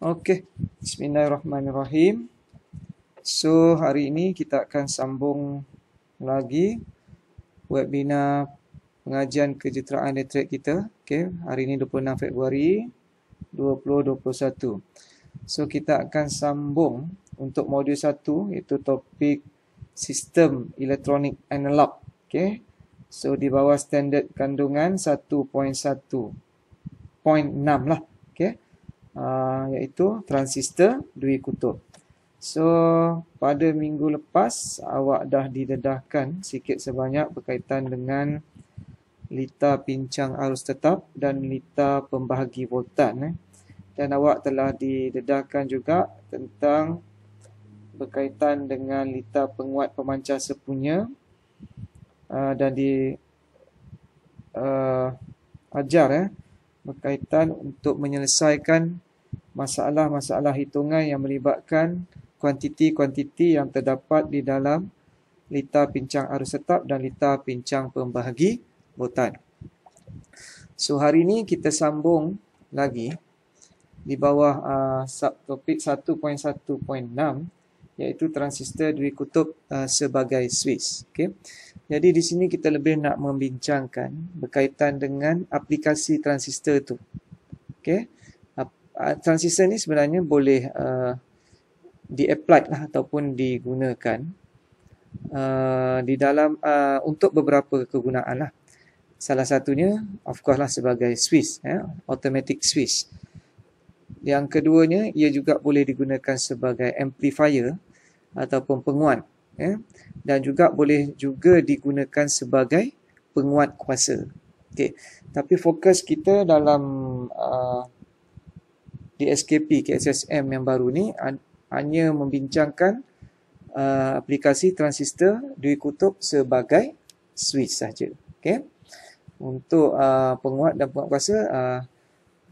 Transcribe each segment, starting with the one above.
Okey, bismillahirrahmanirrahim. So, hari ini kita akan sambung lagi webinar pengajian kejayaan elektrik kita. Okey, hari ini 26 Februari 2021. So, kita akan sambung untuk modul 1 iaitu topik sistem elektronik analog. Okey. So, di bawah standard kandungan 1.1.6 lah. Okey. Iaitu transistor dui kutub. So, pada minggu lepas awak dah didedahkan sikit sebanyak berkaitan dengan litar pincang arus tetap dan litar pembahagi voltan. Dan awak telah didedahkan juga tentang berkaitan dengan litar penguat pemancar sepunya dan ajar berkaitan untuk menyelesaikan masalah-masalah hitungan yang melibatkan kuantiti-kuantiti yang terdapat di dalam litar pincang arus tetap dan litar pincang pembahagi voltan. So, hari ini kita sambung lagi di bawah subtopik 1.1.6 iaitu transistor dui kutub sebagai switch. Okay. Jadi di sini kita lebih nak membincangkan berkaitan dengan aplikasi transistor itu. Okay. Transistor ni sebenarnya boleh di-applied lah ataupun digunakan di dalam untuk beberapa kegunaan lah. Salah satunya of course lah sebagai switch, automatic switch. Yang keduanya ia juga boleh digunakan sebagai amplifier ataupun penguat, dan juga boleh juga digunakan sebagai penguat kuasa. Okey, tapi fokus kita dalam DSKP KSSM yang baru ni hanya membincangkan aplikasi transistor dui kutub sebagai switch saja. Okey, untuk penguat dan penguat kuasa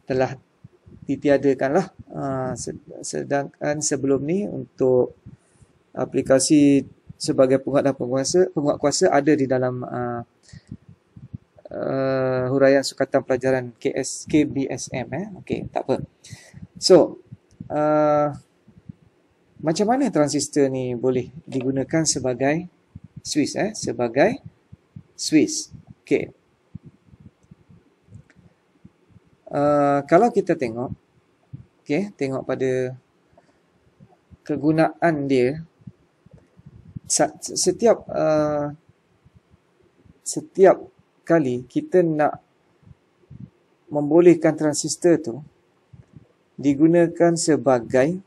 telah ditiadakanlah, sedangkan sebelum ni untuk aplikasi sebagai penguat dan penguat kuasa ada di dalam huraian sukatan pelajaran KBSM. Okey, tak apa. So, macam mana transistor ni boleh digunakan sebagai switch, sebagai switch. Okey. Kalau kita tengok, tengok pada kegunaan dia, setiap kali kita nak membolehkan transistor tu digunakan sebagai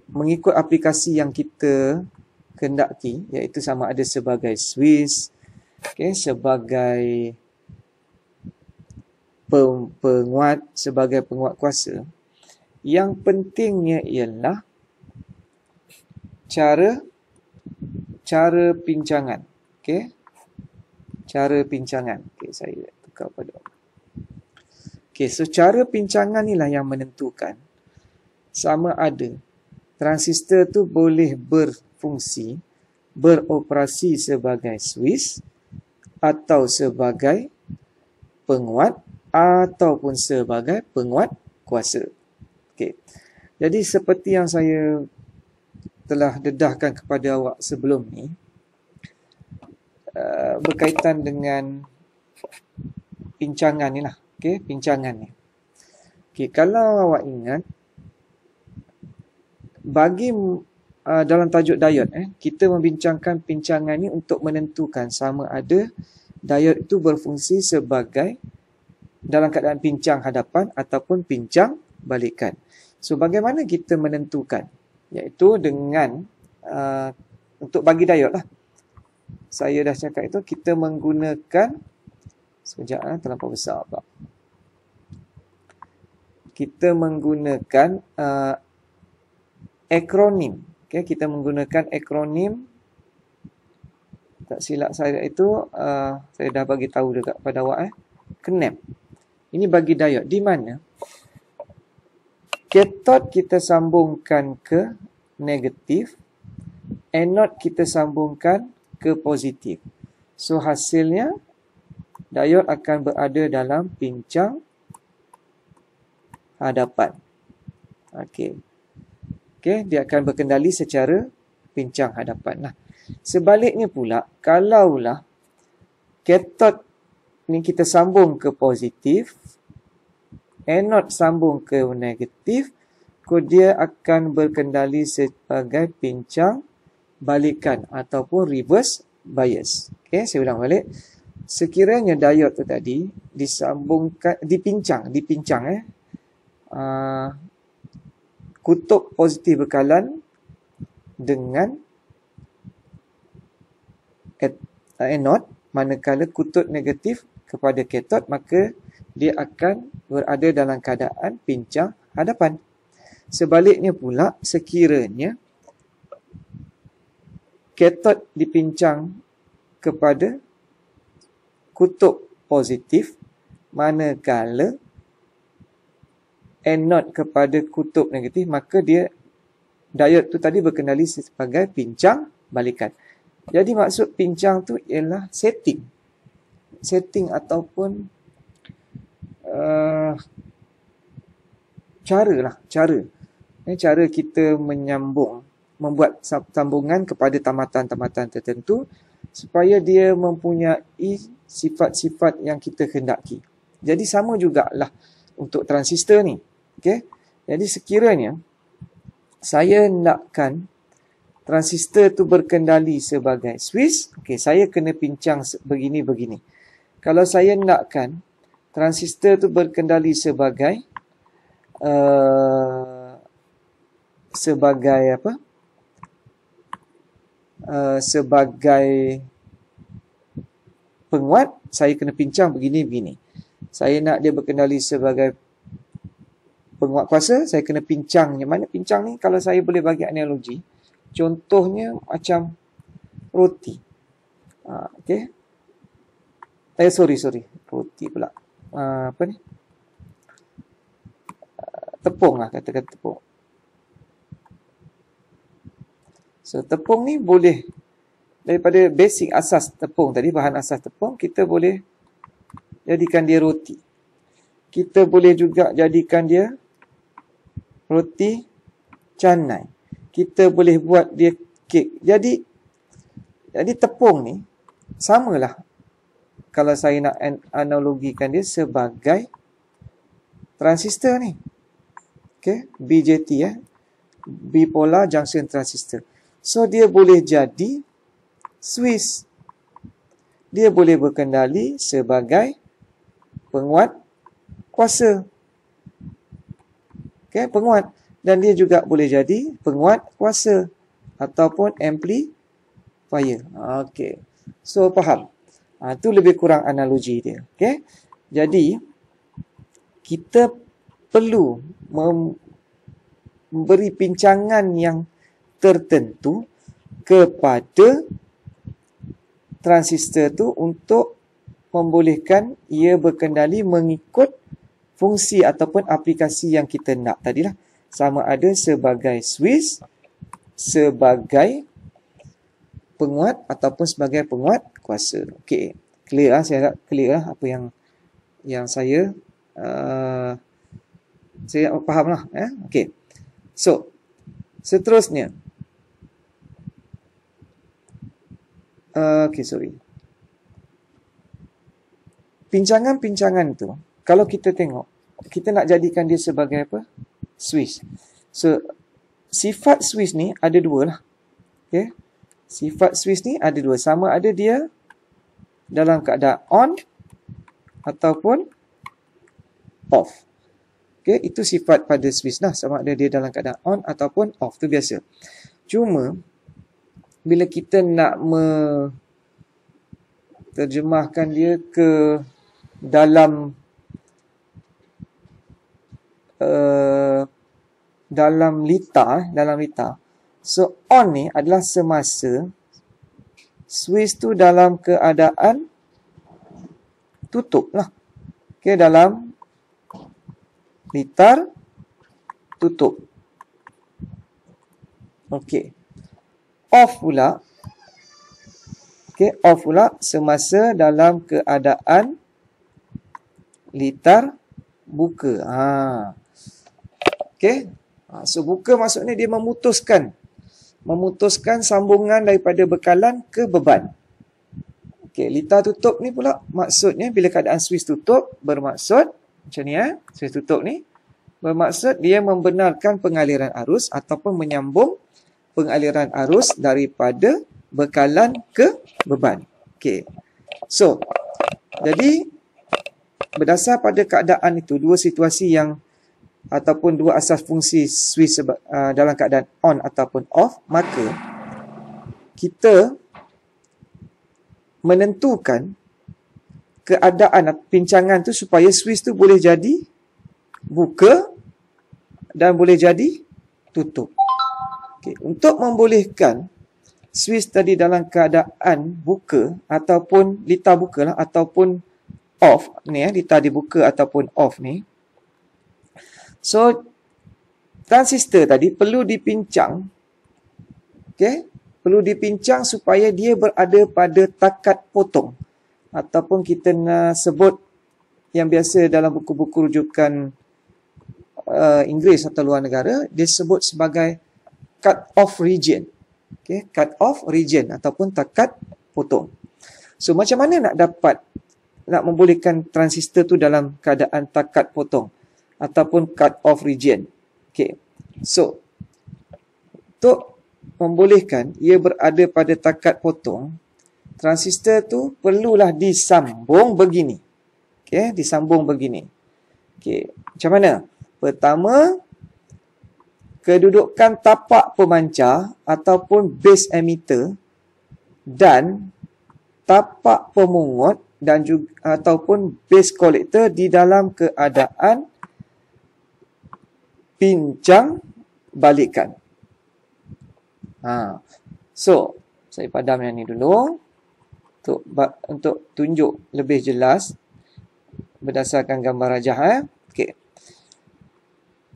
mengikut aplikasi yang kita kehendaki, iaitu sama ada sebagai switch, sebagai penguat, sebagai penguat kuasa. Yang pentingnya ialah cara pincangan. Cara pincangan. Saya tukar pada. So cara pincangan inilah yang menentukan sama ada transistor tu boleh berfungsi, beroperasi sebagai switch atau sebagai penguat ataupun sebagai penguat kuasa. Jadi seperti yang saya telah dedahkan kepada awak sebelum ni, berkaitan dengan pincangan ni lah. Pincangan ni. Kalau awak ingat, bagi dalam tajuk diode, kita membincangkan pincangan ni untuk menentukan sama ada diode itu berfungsi sebagai dalam keadaan pincang hadapan ataupun pincang balikan. So, bagaimana kita menentukan? Iaitu dengan untuk bagi diode lah. Saya dah cakap itu, kita menggunakan sekejap, terlampau besar pula. Kita menggunakan akronim. Kita menggunakan akronim, tak silap saya itu, saya dah bagi tahu juga pada awak, KNAP. Ini bagi diode, di mana cathode kita sambungkan ke negatif, anode kita sambungkan ke positif. So, hasilnya diode akan berada dalam pincang hadapan. Okey. Okey, dia akan berkendali secara pincang hadapan. Nah, sebaliknya pula, kalaulah kathod ni kita sambung ke positif, anode sambung ke negatif, dia akan berkendali sebagai pincang balikan ataupun reverse bias. Okey, saya ulang balik. Sekiranya diod tu tadi disambungkan, dipincang kutub positif bekalan dengan anode, manakala kutub negatif kepada kathod, maka dia akan berada dalam keadaan pincang hadapan. Sebaliknya pula, sekiranya kathod dipincang kepada kutub positif, manakala anode kepada kutub negatif, maka diod tu tadi berkendali sebagai pincang balikan. Jadi maksud pincang tu ialah setting ataupun cara kita membuat sambungan kepada tamatan-tamatan tertentu supaya dia mempunyai sifat-sifat yang kita hendaki. Jadi sama jugalah untuk transistor ni. Okey. Jadi sekiranya saya nakkan transistor tu berkendali sebagai switch, okey, saya kena pincang begini. Kalau saya nakkan transistor tu berkendali sebagai sebagai penguat, saya kena pincang begini. Saya nak dia berkendali sebagai penguat kuasa, saya kena pincang. Yang mana pincang ni, kalau saya boleh bagi analogi, contohnya macam roti. Okey. Sorry. Roti pula. Tepung lah, katakan tepung. So, tepung ni boleh, daripada basic asas tepung tadi, bahan asas tepung, kita boleh jadikan dia roti. Kita boleh juga jadikan dia roti canai. Kita boleh buat dia kek. Jadi tepung ni samalah kalau saya nak analogikan dia sebagai transistor ni. Okey, BJT bipolar junction transistor. So dia boleh jadi switch. Dia boleh berkendali sebagai penguat kuasa. Okey, penguat. Dan dia juga boleh jadi penguat kuasa ataupun amplifier. Okey. So faham. Itu lebih kurang analogi dia. Okey. Jadi kita perlu memberi pincangan yang tertentu kepada transistor tu untuk membolehkan ia berkendali mengikut fungsi ataupun aplikasi yang kita nak tadilah. Sama ada sebagai switch, sebagai penguat ataupun sebagai penguat kuasa. Okey, clear lah, saya harap clear lah apa yang saya faham lah. Okey, so seterusnya, sorry. Pincangan-pincangan tu, kalau kita tengok, kita nak jadikan dia sebagai apa? Switch. So, sifat switch ni ada dua lah. Okay? Sifat switch ni ada dua. Sama ada dia dalam keadaan on ataupun off. Okay? Itu sifat pada switch lah. Sama ada dia dalam keadaan on ataupun off. Itu biasa. Cuma, bila kita nak terjemahkan dia ke dalam litar. So, on ni adalah semasa switch tu dalam keadaan tutup lah. Okay, dalam litar tutup. Okay. Off pula. Okay, off pula semasa dalam keadaan litar buka. Okay. So buka maksudnya dia memutuskan sambungan daripada bekalan ke beban. Okey, litar tutup ni pula maksudnya bila keadaan suis tutup bermaksud macam ni suis tutup ni bermaksud dia membenarkan pengaliran arus ataupun menyambung pengaliran arus daripada bekalan ke beban. Okey. So, jadi berdasar pada keadaan itu, dua situasi yang ataupun dua asas fungsi switch dalam keadaan on ataupun off, maka kita menentukan keadaan pincangan tu supaya switch tu boleh jadi buka dan boleh jadi tutup. Okay. Untuk membolehkan switch tadi dalam keadaan buka ataupun litar buka lah, ataupun off ni litar dibuka ataupun off ni. So transistor tadi perlu dipincang. Okey, perlu dipincang supaya dia berada pada takat potong ataupun kita nak sebut yang biasa dalam buku-buku rujukan Inggeris atau luar negara dia sebut sebagai cut off region. Okay, cut off region ataupun takat potong. So macam mana nak membolehkan transistor tu dalam keadaan takat potong ataupun cut off region. Okay. So untuk membolehkan ia berada pada takat potong, transistor tu perlulah disambung begini. Okay, disambung begini. Okay, macam mana? Pertama, kedudukan tapak pemancar ataupun base emitter dan tapak pemungut dan juga ataupun base collector di dalam keadaan pincang balikan. So, saya padam yang ni dulu untuk tunjuk lebih jelas berdasarkan gambar rajah. Okey.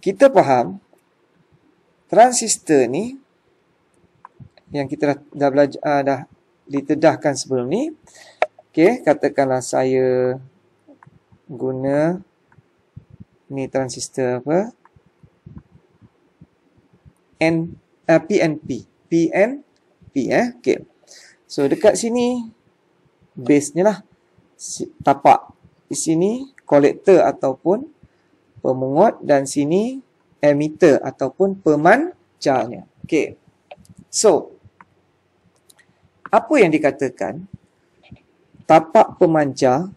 Kita faham transistor ni yang kita dah belajar dah ditedahkan sebelum ni. Okey, katakanlah saya guna ni transistor apa? PNP. Okey. So dekat sini base-nya lah tapak. Di sini kolektor ataupun pemungut dan sini emitter ataupun pemancarnya. Okey. So apa yang dikatakan tapak pemancar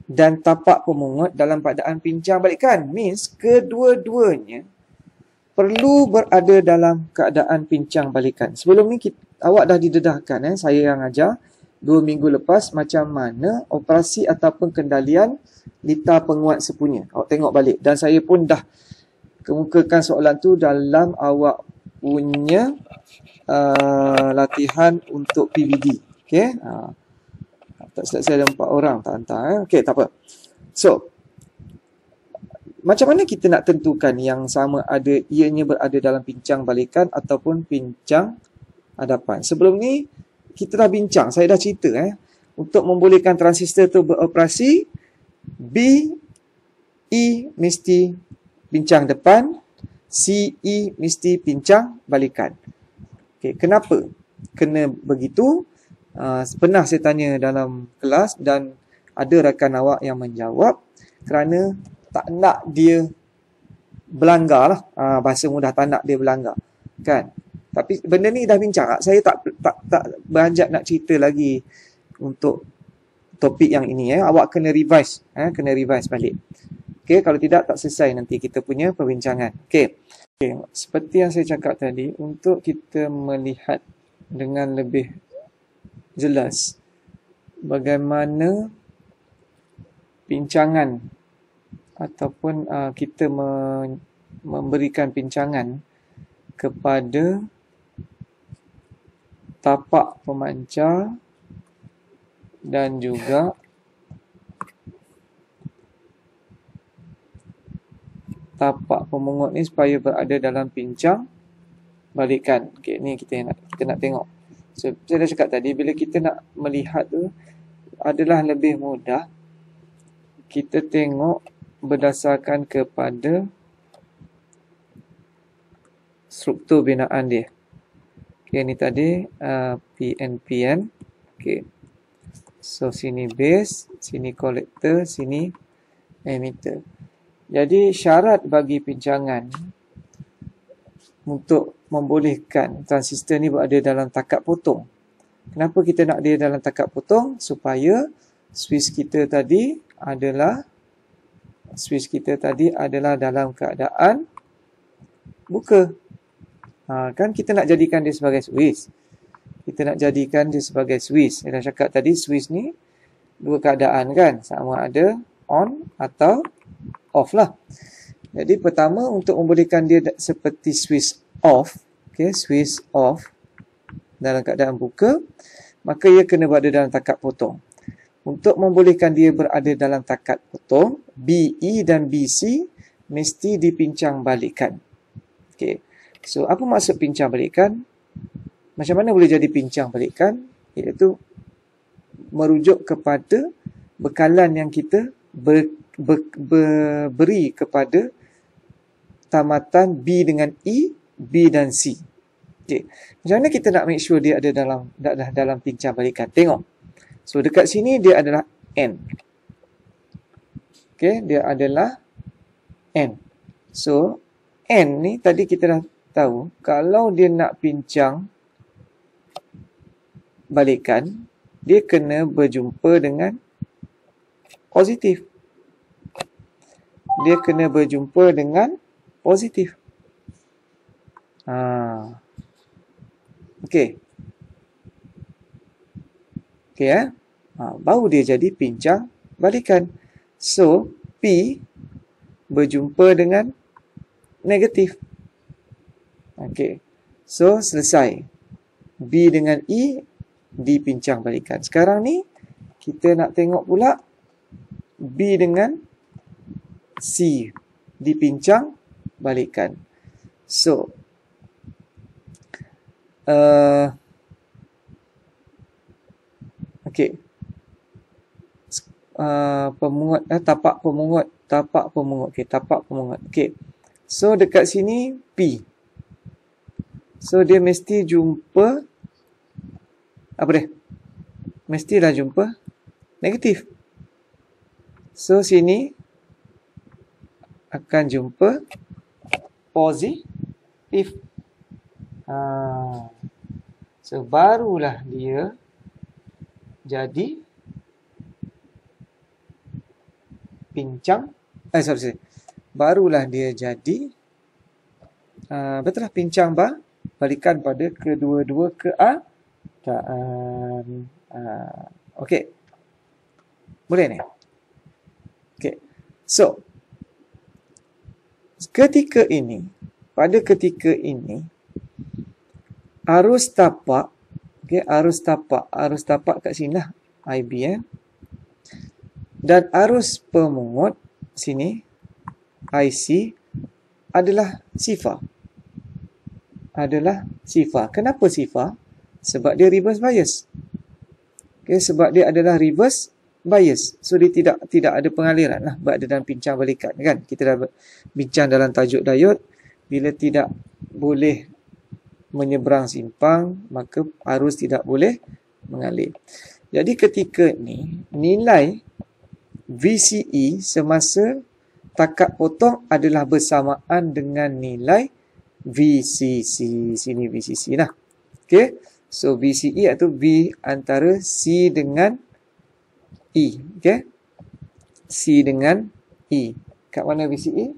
dan tapak pemungut dalam keadaan pincang balikan means kedua-duanya perlu berada dalam keadaan pincang balikan. Sebelum ni awak dah didedahkan saya yang ajar 2 minggu lepas macam mana operasi ataupun kendalian litar penguat sepunya. Awak tengok balik dan saya pun dah kemukakan soalan tu dalam awak punya latihan untuk PVD. Okey. Tak silap saya ada 4 orang tak hantar. Okey, tak apa. So, macam mana kita nak tentukan yang sama ada ianya berada dalam pincang balikan ataupun pincang hadapan? Sebelum ni kita dah bincang, saya dah cerita untuk membolehkan transistor tu beroperasi, BE mesti pincang depan, CE mesti pincang balikan. Okey, kenapa kena begitu? Pernah saya tanya dalam kelas dan ada rakan awak yang menjawab kerana tak nak dia berlanggar lah. Bahasa mudah, tak nak dia berlanggar. Kan? Tapi benda ni dah bincang. Saya tak beranjak nak cerita lagi untuk topik yang ini. Awak kena revise. Kena revise balik. Okay, kalau tidak, tak selesai nanti kita punya perbincangan. Okay. Seperti yang saya cakap tadi, untuk kita melihat dengan lebih jelas bagaimana pincangan ataupun kita memberikan pincangan kepada tapak pemancar dan juga tapak pemungut ni supaya berada dalam pincang balikan. Okey, ni kita nak tengok. So, saya dah cakap tadi, bila kita nak melihat tu adalah lebih mudah kita tengok berdasarkan kepada struktur binaan dia. Okay, ni tadi PNPN. Okay. So, sini base, sini collector, sini emitter. Jadi, syarat bagi pincangan untuk membolehkan transistor ni berada dalam takat potong. Kenapa kita nak dia dalam takat potong? Supaya switch kita tadi adalah dalam keadaan buka. Kan kita nak jadikan dia sebagai switch. Kita nak jadikan dia sebagai switch. Saya dah cakap tadi switch ni dua keadaan kan. Sama ada on atau off lah. Jadi pertama untuk membolehkan dia seperti switch off. Okay, switch off dalam keadaan buka. Maka ia kena berada dalam takat potong. Untuk membolehkan dia berada dalam takat potong, BE dan BC mesti dipincang balikkan. Okay. So apa maksud pincang balikkan? Macam mana boleh jadi pincang balikkan? Iaitu merujuk kepada bekalan yang kita beri kepada tamatan B dengan E, B dan C. Okay. Macam mana kita nak make sure dia ada dalam pincang balikkan? Tengok. So dekat sini dia adalah N. Okay, dia adalah N. So N ni tadi kita dah tahu kalau dia nak pincang balikkan, dia kena berjumpa dengan positif. Dia kena berjumpa dengan positif. Okey. Okey baru dia jadi pincang balikkan. So, P berjumpa dengan negatif. Okey. So, selesai. B dengan E dipincang balikkan. Sekarang ni kita nak tengok pula B dengan C dipincang balikkan. So okey. Pemungut tapak pemungut. Okey, tapak pemungut. Okey. So dekat sini P. So dia mesti jumpa apa dia? Mestilah jumpa negatif. So sini akan jumpa positif. So barulah dia jadi pincang. Sorry. Barulah dia jadi betul lah pincang balikan pada kedua-dua keadaan. Okey. Boleh ni? Okey. So, pada ketika ini, arus tapak, okey, arus tapak kat sini lah, IB dan arus pemungut sini, IC, adalah sifar. Kenapa sifar? Sebab dia reverse bias. Okay, sebab dia adalah reverse bias. So dia tidak ada pengaliran lah berada dalam pincang balikan kan. Kita dah bincang dalam tajuk diod, bila tidak boleh menyeberang simpang, maka arus tidak boleh mengalir. Jadi ketika ni nilai VCE semasa takat potong adalah bersamaan dengan nilai VCC. Sini VCC lah. Okay. So, VCE iaitu V antara C dengan E. Okay. C dengan E. Kat mana VCE?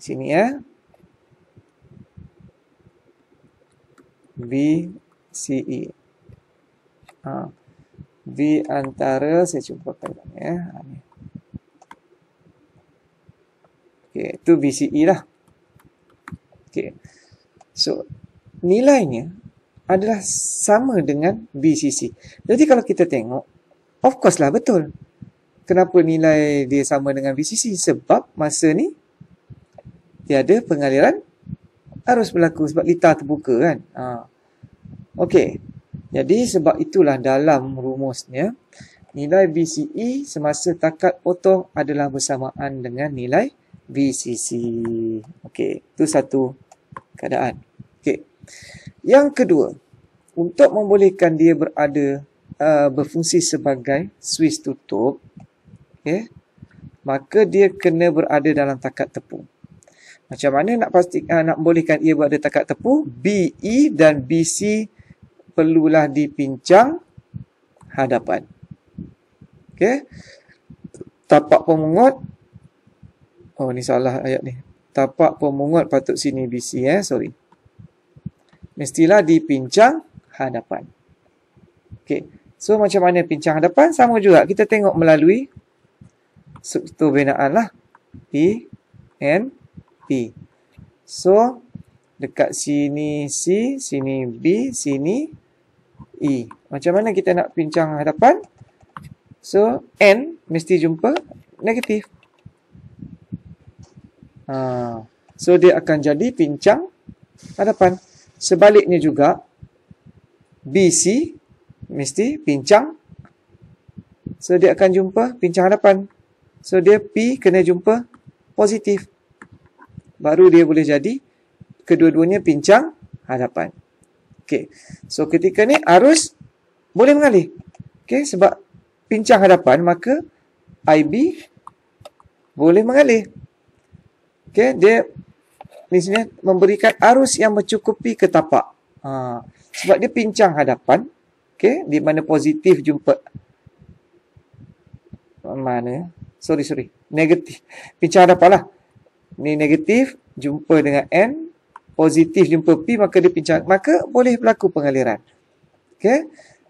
Sini ya. VCE. V antara, saya cuba pakai ya. Okay, itu VCE lah. Okay. So, nilainya adalah sama dengan VCC. Jadi kalau kita tengok, of course lah betul. Kenapa nilai dia sama dengan VCC? Sebab masa ni tiada pengaliran arus berlaku sebab litar terbuka kan. Okey. Jadi sebab itulah dalam rumusnya nilai VCE semasa takat potong adalah bersamaan dengan nilai VCC. Okey, itu satu keadaan. Okey. Yang kedua, untuk membolehkan dia berfungsi sebagai switch tutup, okey, maka dia kena berada dalam takat tepu. Macam mana nak bolehkan ia berada takat tepu? BE dan BC perlulah dipincang hadapan. Okey. Tapak pemungut. Oh, ni salah ayat ni. Tapak pemungut patut sini BC sorry. Mestilah dipincang hadapan. Okey. So macam mana pincang hadapan? Sama juga. Kita tengok melalui struktur binaan lah. P and P. So dekat sini C, sini B, sini E. Macam mana kita nak pincang hadapan? So N mesti jumpa negatif. So dia akan jadi pincang hadapan. Sebaliknya juga BC mesti pincang. So dia akan jumpa pincang hadapan. So dia P kena jumpa positif. Baru dia boleh jadi kedua-duanya pincang hadapan. Okey. So ketika ni arus boleh mengalir. Okey, sebab pincang hadapan maka IB boleh mengalir. Okey, dia di sini memberikan arus yang mencukupi ke tapak. Sebab dia pincang hadapan. Okey, di mana positif jumpa mana? Sorry. Negatif. Pincang hadapan lah. Ni negatif jumpa dengan N, positif jumpa P, maka dia pincang. Maka boleh berlaku pengaliran. Okey.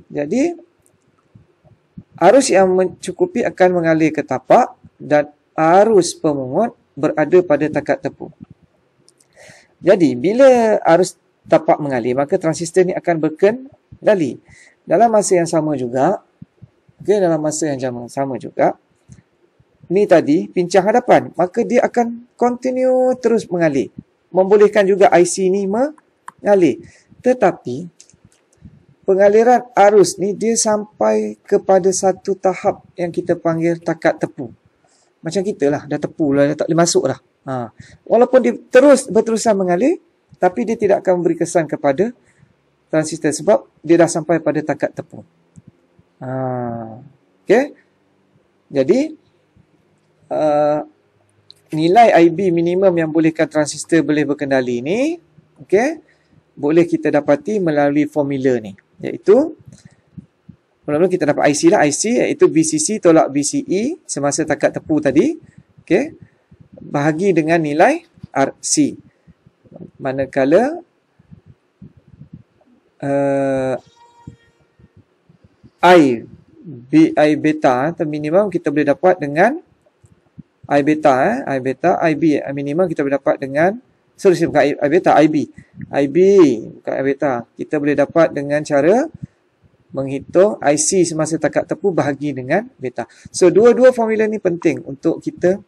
Jadi arus yang mencukupi akan mengalir ke tapak dan arus pemungut berada pada takat tepu. Jadi bila arus tapak mengalir, maka transistor ni akan berkendali. Dalam masa yang sama juga, ni tadi pincang hadapan, maka dia akan continue terus mengalir. Membolehkan juga IC ni mengalir. Tetapi pengaliran arus ni dia sampai kepada satu tahap yang kita panggil takat tepu. Macam kita lah, dah tepu lah, dah tak boleh masuk dah. Walaupun dia berterusan mengalir, tapi dia tidak akan memberi kesan kepada transistor sebab dia dah sampai pada takat tepu. Okey. Jadi nilai IB minimum yang bolehkan transistor boleh berkendali ni, okey, boleh kita dapati melalui formula ni, iaitu mula-mula kita dapat IC lah, IC iaitu BCC tolak BCE semasa takat tepu tadi, okey, bahagi dengan nilai RC. Manakala I beta atau minimum kita boleh dapat dengan I beta, IB minimum kita boleh dapat dengan, bukan I beta, IB bukan I beta. Kita boleh dapat dengan cara menghitung IC semasa takat tepu bahagi dengan beta. So dua-dua formula ni penting untuk kita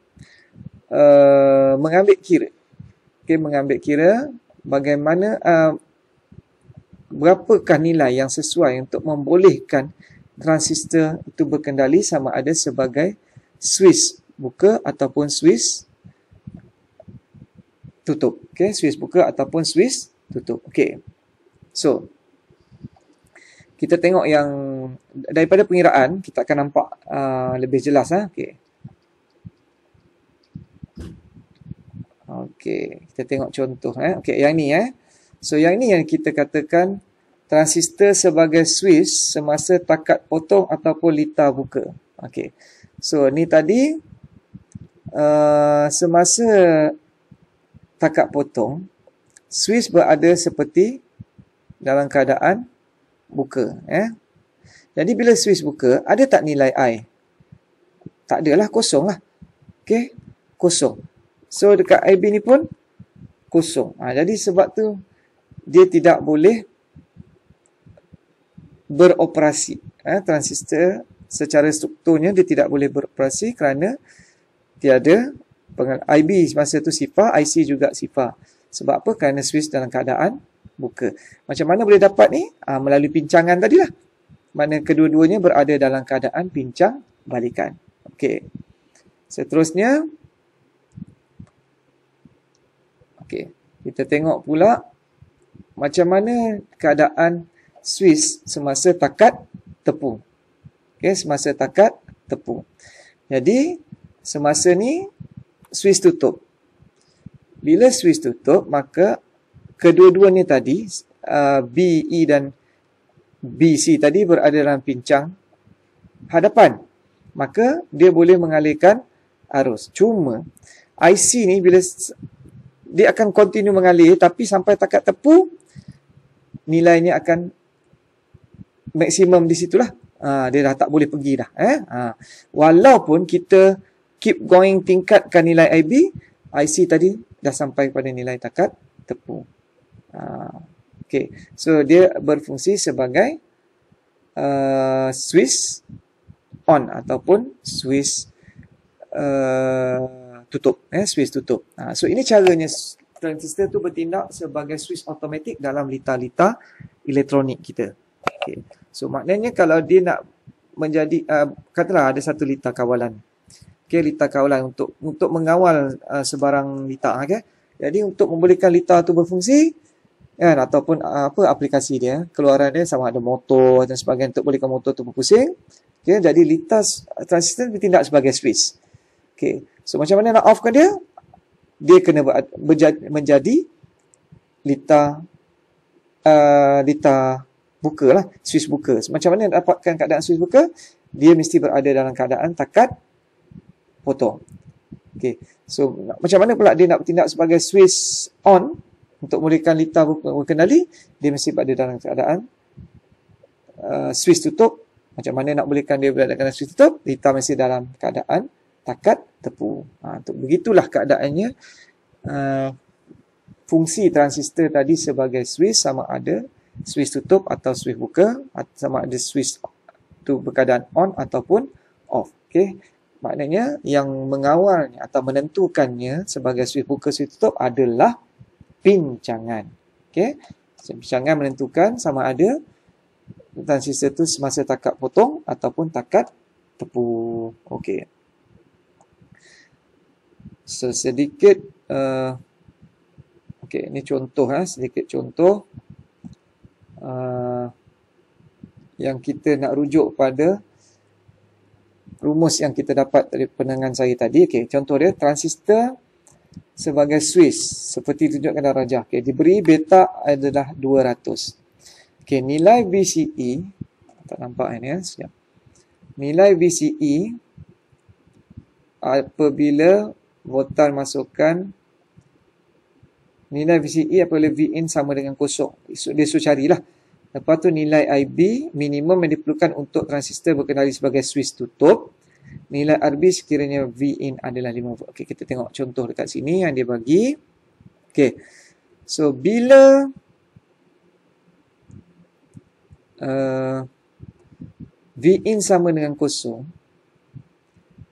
mengambil kira. Okay, mengambil kira bagaimana berapakah nilai yang sesuai untuk membolehkan transistor itu berkendali sama ada sebagai switch buka ataupun switch tutup. Okey, switch buka ataupun switch tutup. Okey. So, kita tengok yang daripada pengiraan kita akan nampak lebih jelas Okey. Okey, kita tengok contoh Okey, yang ni So yang ni yang kita katakan transistor sebagai switch semasa takat potong ataupun litar buka. Okey. So ni tadi semasa takat potong, switch berada seperti dalam keadaan buka. Jadi bila switch buka, ada tak nilai I? Tak adalah, kosong lah. Okey, kosong. So dekat IB ni pun kosong. Jadi sebab tu dia tidak boleh beroperasi. Transistor secara strukturnya dia tidak boleh beroperasi kerana tiada IB masa tu sifar, IC juga sifar. Sebab apa? Kerana switch dalam keadaan buka. Macam mana boleh dapat ni? Melalui pincangan tadilah. Mana kedua-duanya berada dalam keadaan pincang balikan. Okey. Seterusnya. Okey. Kita tengok pula macam mana keadaan Swiss semasa takat tepung. Okay, semasa takat tepung. Jadi, semasa ni Swiss tutup. Bila Swiss tutup, maka kedua-dua ni tadi, BE dan BC tadi berada dalam pincang hadapan. Maka, dia boleh mengalirkan arus. Cuma, IC ni bila dia akan continue mengalir, tapi sampai takat tepung, nilainya akan maksimum di situlah. Dia dah tak boleh pergi dah. Walaupun kita keep going tingkatkan nilai IB, IC tadi dah sampai pada nilai takat tepung. Okay. So, dia berfungsi sebagai Swiss on ataupun Swiss tutup. Swiss tutup. So, ini caranya transistor tu bertindak sebagai Swiss automatic dalam lita-lita elektronik kita. Okay. So, maknanya kalau dia nak menjadi, katalah ada satu lita kawalan. Okay, lita kawalan untuk mengawal sebarang lita. Okay. Jadi, untuk membolehkan lita tu berfungsi, kan, ataupun aplikasi dia, keluaran dia sama ada motor dan sebagainya untuk bolehkan motor tu berpusing. Okay, jadi, lita transistor bertindak sebagai Swiss. Okay. So, macam mana nak offkan dia? Dia kena menjadi lita buka lah, Swiss buka. Macam mana nak dapatkan keadaan Swiss buka? Dia mesti berada dalam keadaan takat potong. Okay. So, macam mana pula dia nak bertindak sebagai Swiss on untuk memulihkan lita berkendali? Dia mesti berada dalam keadaan Swiss tutup. Macam mana nak bolehkan dia berada dalam keadaan Swiss tutup? Lita mesti dalam keadaan takat tepu. Untuk begitulah keadaannya fungsi transistor tadi sebagai Swiss, sama ada Swiss tutup atau Swiss buka, sama ada Swiss tu berkeadaan on ataupun off. Okay. Maknanya yang mengawalnya atau menentukannya sebagai Swiss buka, Swiss tutup adalah pincangan. Okay. So, pincangan menentukan sama ada transistor tu semasa takat potong ataupun takat tepu. Okay. So, sedikit okay, ini contoh sedikit contoh yang kita nak rujuk pada rumus yang kita dapat dari penerangan saya tadi. Okay, contoh dia transistor sebagai Swiss seperti tunjukkan dalam rajah. Okay, diberi beta adalah 200. Okay, nilai VCE tak nampak ini sekejap. Nilai VCE apabila voltan masukkan nilai VCE apabila Vin sama dengan kosong. Dia suruh carilah. Lepas tu nilai IB minimum yang diperlukan untuk transistor berkenali sebagai Swiss tutup. Nilai RB sekiranya Vin adalah 5 volt. Okey, kita tengok contoh dekat sini yang dia bagi. Okey. So, bila Vin sama dengan kosong,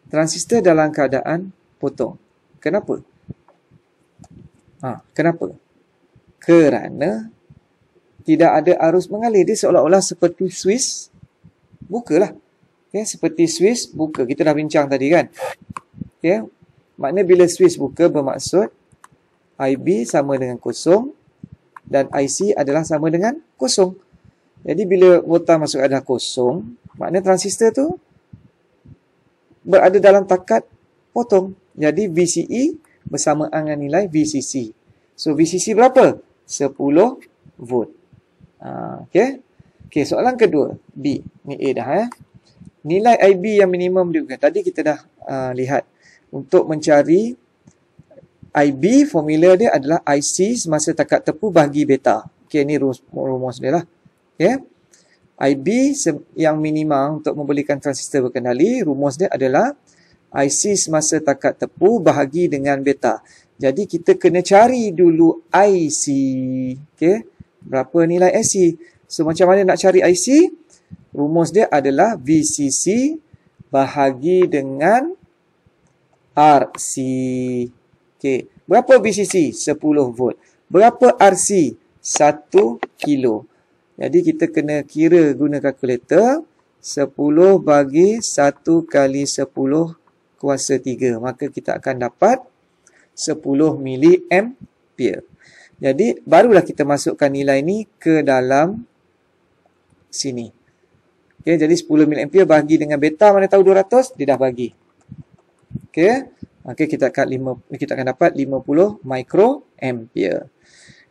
transistor dalam keadaan potong. Kenapa? Kenapa? Kerana tidak ada arus mengalir. Dia seolah-olah seperti Swiss buka lah. Okay, seperti Swiss buka. Kita dah bincang tadi kan. Okay. Maknanya bila Swiss buka bermaksud IB sama dengan kosong dan IC adalah sama dengan kosong. Jadi bila voltan masuk adalah kosong, maknanya transistor tu berada dalam takat potong. Jadi VCE bersamaan dengan nilai VCC. So VCC berapa? 10 volt. Okay. Okay, soalan kedua. B. Ni A dah Nilai IB yang minimum juga. Tadi kita dah lihat. Untuk mencari IB, formula dia adalah IC semasa takat tepu bahagi beta. Okay, ni rumus dia lah. Okay. IB yang minimum untuk membolehkan transistor berkendali, rumus dia adalah IC semasa takat tepu bahagi dengan beta. Jadi kita kena cari dulu IC. Okay. Berapa nilai IC? So macam mana nak cari IC? Rumus dia adalah VCC bahagi dengan RC. Okay. Berapa VCC? 10 volt. Berapa RC? 1 kilo. Jadi kita kena kira guna kalkulator. 10 bagi 1 kali 10 kuasa 3. Maka kita akan dapat 10 miliampere. Jadi barulah kita masukkan nilai ni ke dalam sini. Okey, jadi 10 mA bahagi dengan beta mana tahu 200, dia dah bagi. Okey. Okey, kita akan dapat 50 microampere.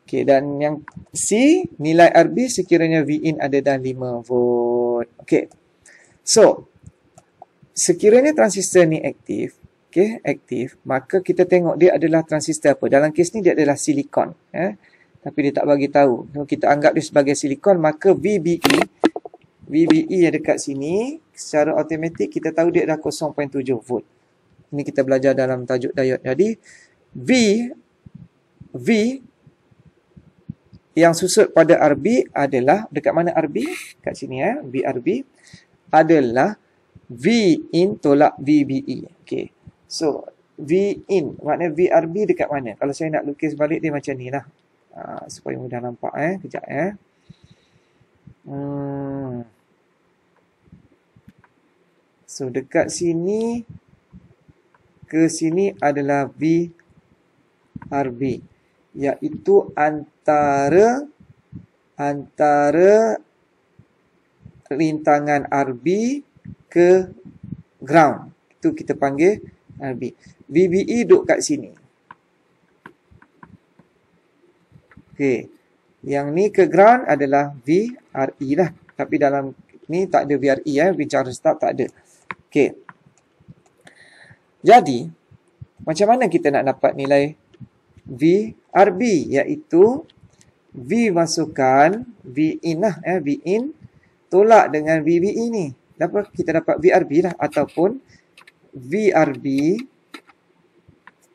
Okey, dan yang C, nilai RB sekiranya Vin ada dalam 5 volt. Okey. So, sekiranya transistor ni aktif, okey, aktif, maka kita tengok dia adalah transistor apa? Dalam kes ni dia adalah silikon, tapi dia tak bagi tahu. So, kita anggap dia sebagai silikon, maka VBE yang dekat sini secara automatik kita tahu dia dah 0.7 volt. Ini kita belajar dalam tajuk diode. Jadi V yang susut pada RB adalah dekat mana RB? Kat sini VRB adalah Vin tolak VBE. Okey. So Vin maknanya VRB dekat mana? Kalau saya nak lukis balik dia macam ni lah. Supaya mudah nampak kejap So dekat sini ke sini adalah VRB, iaitu antara rintangan RB ke ground. Itu kita panggil RB. VBE duduk kat sini. Okey. Yang ni ke ground adalah VRE lah. Tapi dalam ni tak ada VRE bicara start tak ada. Okey. Jadi, macam mana kita nak dapat nilai VRB? Iaitu V masukkan Vin lah. Vin tolak dengan VBE ni. Kita dapat VRB lah. Ataupun VRB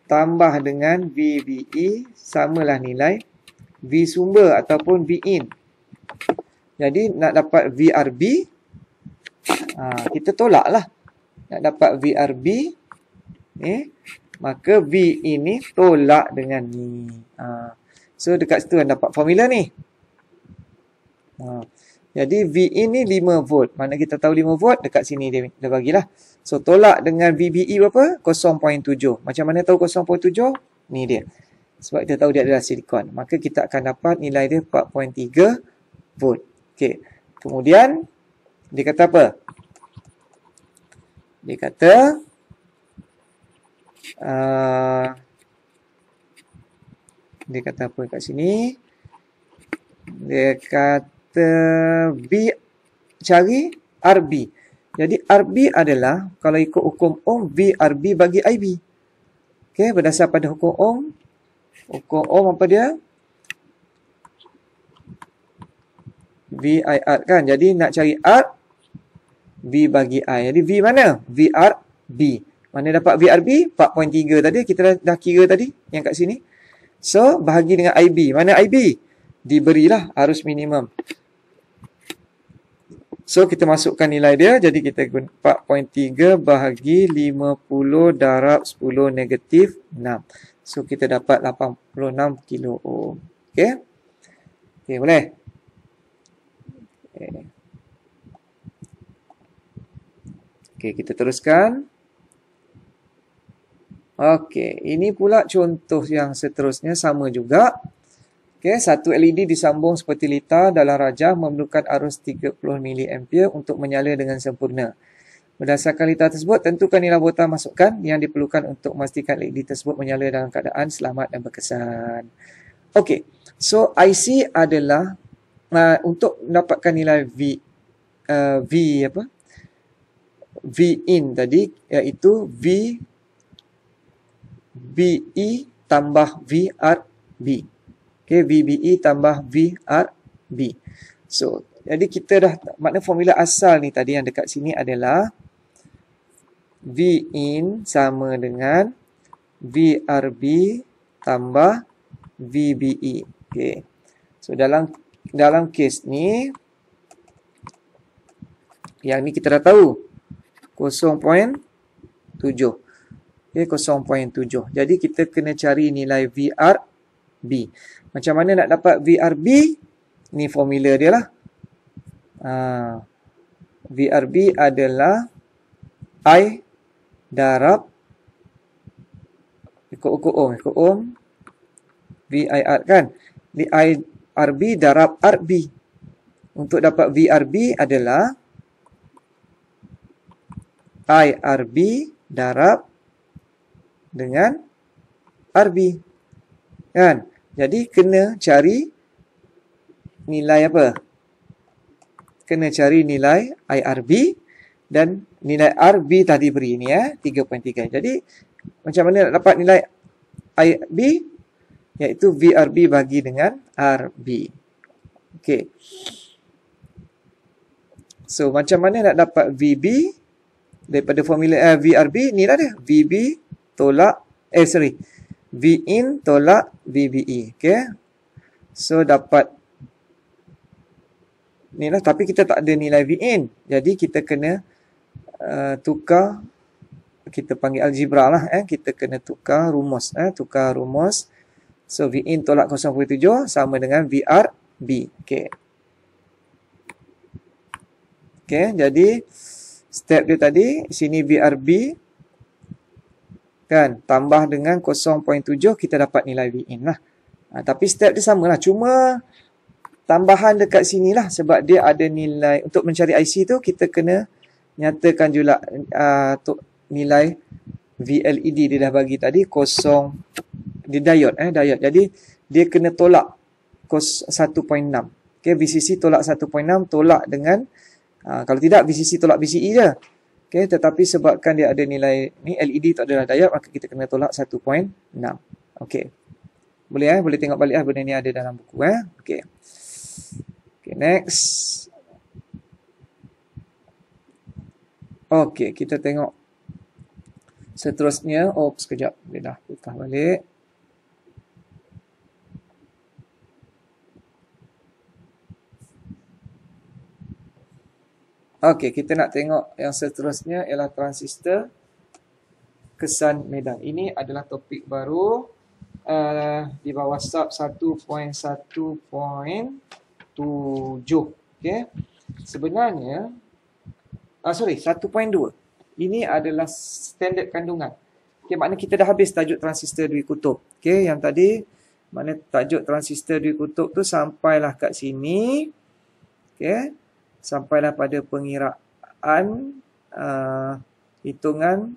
tambah dengan VBE samalah nilai V sumber ataupun Vin. Jadi, nak dapat VRB, kita tolak lah. Nak dapat VRB, maka V ini tolak dengan ni. So, dekat situ dapat formula ni. Jadi, V ini 5 volt. Mana kita tahu 5 volt? Dekat sini dia bagilah. So, tolak dengan VBE berapa? 0.7. Macam mana tahu 0.7? Ni dia. Sebab kita tahu dia adalah silikon. Maka kita akan dapat nilai dia 4.3 volt. Okey. Kemudian, dia kata apa? Dia kata apa kat sini? Dia kata cari RB. Jadi RB adalah kalau ikut hukum Ohm, VRB bagi IB. Okey, berdasar pada hukum Ohm. Hukum Ohm apa dia? VIR kan. Jadi nak cari R, V bagi I. Jadi V mana? VRB. Mana dapat VRB? 4.3 tadi. Kita dah kira tadi yang kat sini. So, bahagi dengan IB. Mana IB? Diberilah arus minimum. So, kita masukkan nilai dia. Jadi, kita guna 4.3 bahagi 50 darab 10 negatif 6. So, kita dapat 86 kilo ohm. Okey? Okey, boleh? Okey, kita teruskan. Okey, ini pula contoh yang seterusnya sama juga. Okey, satu LED disambung seperti lita dalam rajah memerlukan arus 30 mA untuk menyala dengan sempurna. Berdasarkan lita tersebut, tentukan nilai volta masukan yang diperlukan untuk memastikan LED tersebut menyala dalam keadaan selamat dan berkesan. Okey, so IC adalah untuk mendapatkan nilai Vin tadi, iaitu VBE tambah VRB. Okay, VBE tambah VRB. So, jadi kita dah, makna formula asal ni tadi yang dekat sini adalah Vin sama dengan VRB tambah VBE. Okay. So, dalam kes ni, yang ni kita dah tahu 0.7. Okay, 0.7. Jadi kita kena cari nilai VRB. Macam mana nak dapat VRB? Ni formula dia lah. VRB adalah I darab ikut Ohm. VIR kan. IRB darab RB. Untuk dapat VRB adalah IRB darab dengan RB. Kan? Jadi kena cari nilai apa? Kena cari nilai IRB dan nilai RB tadi beri ni 3.3. Jadi macam mana nak dapat nilai IRB? Iaitu VRB bagi dengan RB. Okey. So, macam mana nak dapat VB daripada formula VRB? Ni lah dia. VB tolak, Vin tolak VBE. Okay. So, dapat ni lah. Tapi kita tak ada nilai Vin. Jadi, kita kena tukar. Kita panggil algebra lah. Kita kena tukar rumus. Tukar rumus. So, Vin tolak 0.7 sama dengan VRB. Okay. Okay, jadi step dia tadi, sini VRB kan, tambah dengan 0.7 kita dapat nilai Vin lah. Tapi step dia sama lah, cuma tambahan dekat sini lah sebab dia ada nilai, untuk mencari IC tu kita kena nyatakan juga nilai VLED dia dah bagi tadi, di diode, diode. Jadi dia kena tolak 1.6. Okay, VCC tolak 1.6, tolak dengan kalau tidak VCC tolak VCE je. Okay, tetapi sebabkan dia ada nilai ni LED tak adalah diode, maka kita kena tolak 1.6. Okey. Boleh boleh tengok balik benda ni ada dalam buku Okey. Okey, next. Okey, kita tengok seterusnya. Sekejap, boleh dah buka balik. Okey, kita nak tengok yang seterusnya ialah transistor kesan medan. Ini adalah topik baru di bawah sub 1.1.7. Okey. Sebenarnya 1.2. Ini adalah standard kandungan. Okey, maknanya kita dah habis tajuk transistor dui kutub. Okey, yang tadi makna tajuk transistor dui kutub tu sampailah kat sini. Okey. Sampailah pada pengiraan hitungan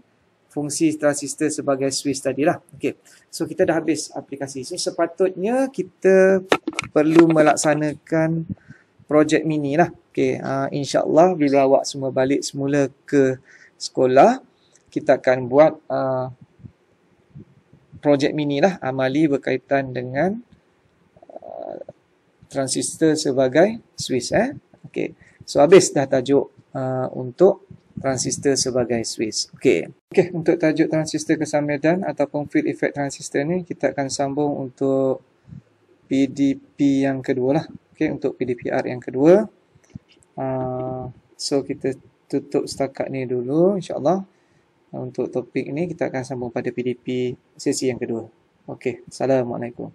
fungsi transistor sebagai switch tadilah. Okey. So kita dah habis aplikasi. So sepatutnya kita perlu melaksanakan projek mini lah. Okey, insya-Allah bila awak semua balik semula ke sekolah, kita akan buat projek mini lah, amali berkaitan dengan transistor sebagai switch Okey. So habis dah tajuk untuk transistor sebagai switch. Okey. Okey, untuk tajuk transistor kesan medan ataupun field effect transistor ni kita akan sambung untuk PDP yang kedua lah. Okey, untuk PDPR yang kedua. So kita tutup setakat ni dulu insya-Allah. Untuk topik ni kita akan sambung pada PDP sesi yang kedua. Okey, assalamualaikum.